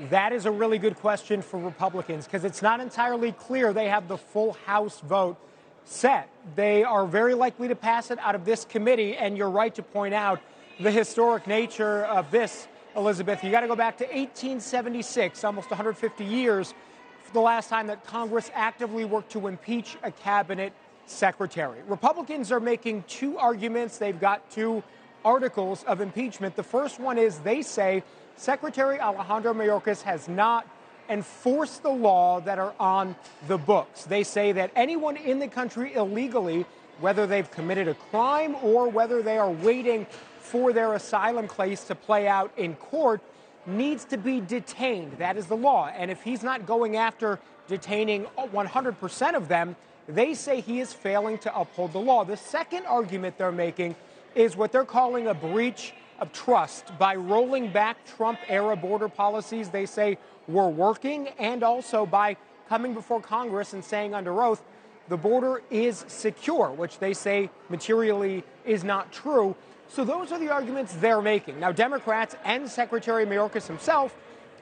That is a really good question for Republicans because it's not entirely clear they have the full House vote set. They are very likely to pass it out of this committee, and you're right to point out the historic nature of this, Elizabeth. You got to go back to 1876, almost 150 years, for the last time that Congress actively worked to impeach a cabinet secretary. Republicans are making two arguments. They've got two articles of impeachment. The first one is they say Secretary Alejandro Mayorkas has not enforced the law that are on the books. They say that anyone in the country illegally, whether they've committed a crime or whether they are waiting for their asylum case to play out in court, needs to be detained. That is the law. And if he's not going after detaining 100% of them, they say he is failing to uphold the law. The second argument they're making is what they're calling a breach of trust by rolling back Trump-era border policies they say were working, and also by coming before Congress and saying under oath the border is secure, which they say materially is not true. So those are the arguments they're making. Now, Democrats and Secretary Mayorkas himself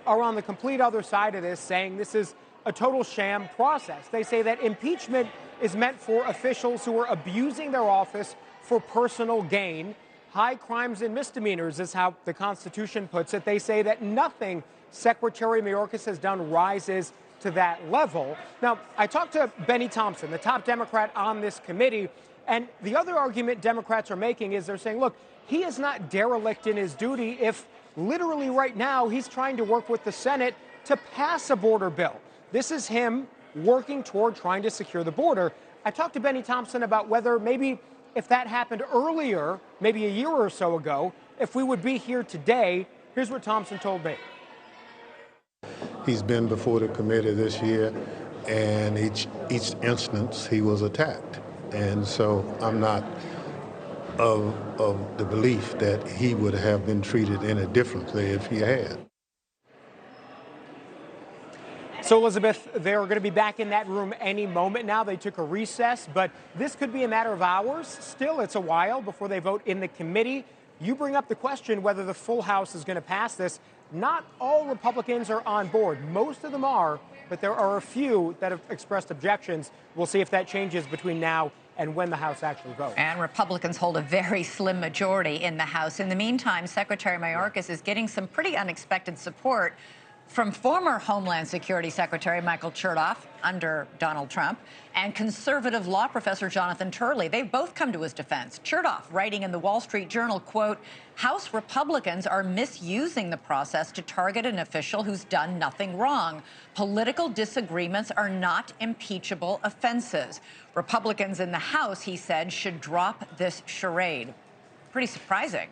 are on the complete other side of this, saying this is a total sham process. They say that impeachment is meant for officials who are abusing their office for personal gain. High crimes and misdemeanors is how the Constitution puts it. They say that nothing Secretary Mayorkas has done rises to that level. Now, I talked to Benny Thompson, the top Democrat on this committee, and the other argument Democrats are making is they're saying, look, he is not derelict in his duty if literally right now he's trying to work with the Senate to pass a border bill. This is him working toward trying to secure the border. I talked to Benny Thompson about whether maybe if that happened earlier, maybe a year or so ago, if we would be here today. Here's what Thompson told me. He's been before the committee this year, and each instance he was attacked. And so I'm not of the belief that he would have been treated any differently if he had. So, Elizabeth, they're going to be back in that room any moment now. They took a recess, but this could be a matter of hours. Still, it's a while before they vote in the committee. You bring up the question whether the full House is going to pass this. Not all Republicans are on board. Most of them are, but there are a few that have expressed objections. We'll see if that changes between now and when the House actually votes. And Republicans hold a very slim majority in the House. In the meantime, Secretary Mayorkas is getting some pretty unexpected support from former Homeland Security Secretary Michael Chertoff under Donald Trump and conservative law professor Jonathan Turley. They've both come to his defense. Chertoff writing in the Wall Street Journal, quote, House Republicans are misusing the process to target an official who's done nothing wrong. Political disagreements are not impeachable offenses. Republicans in the House, he said, should drop this charade. Pretty surprising.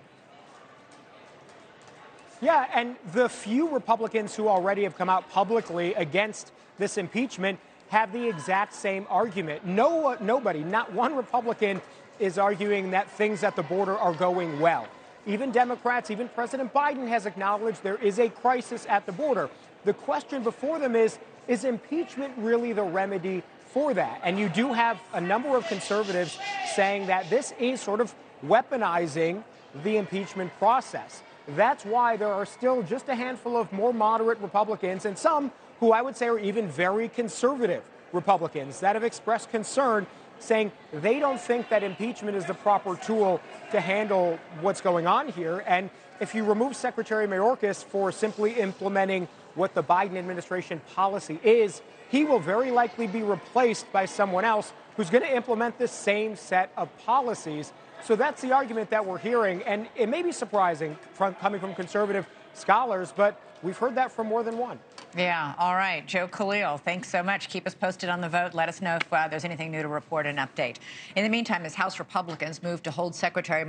Yeah, and the few Republicans who already have come out publicly against this impeachment have the exact same argument. Nobody, not one Republican is arguing that things at the border are going well. Even Democrats, even President Biden has acknowledged there is a crisis at the border. The question before them is impeachment really the remedy for that? And you do have a number of conservatives saying that this is sort of weaponizing the impeachment process. That's why there are still just a handful of more moderate Republicans and some who I would say are even very conservative Republicans that have expressed concern, saying they don't think that impeachment is the proper tool to handle what's going on here. And if you remove Secretary Mayorkas for simply implementing what the Biden administration policy is, he will very likely be replaced by someone else who's going to implement the same set of policies. So that's the argument that we're hearing, and it may be surprising coming from conservative scholars, but we've heard that from more than one. Yeah, all right. Joe Khalil, thanks so much. Keep us posted on the vote. Let us know if there's anything new to report and update. In the meantime, as House Republicans move to hold Secretary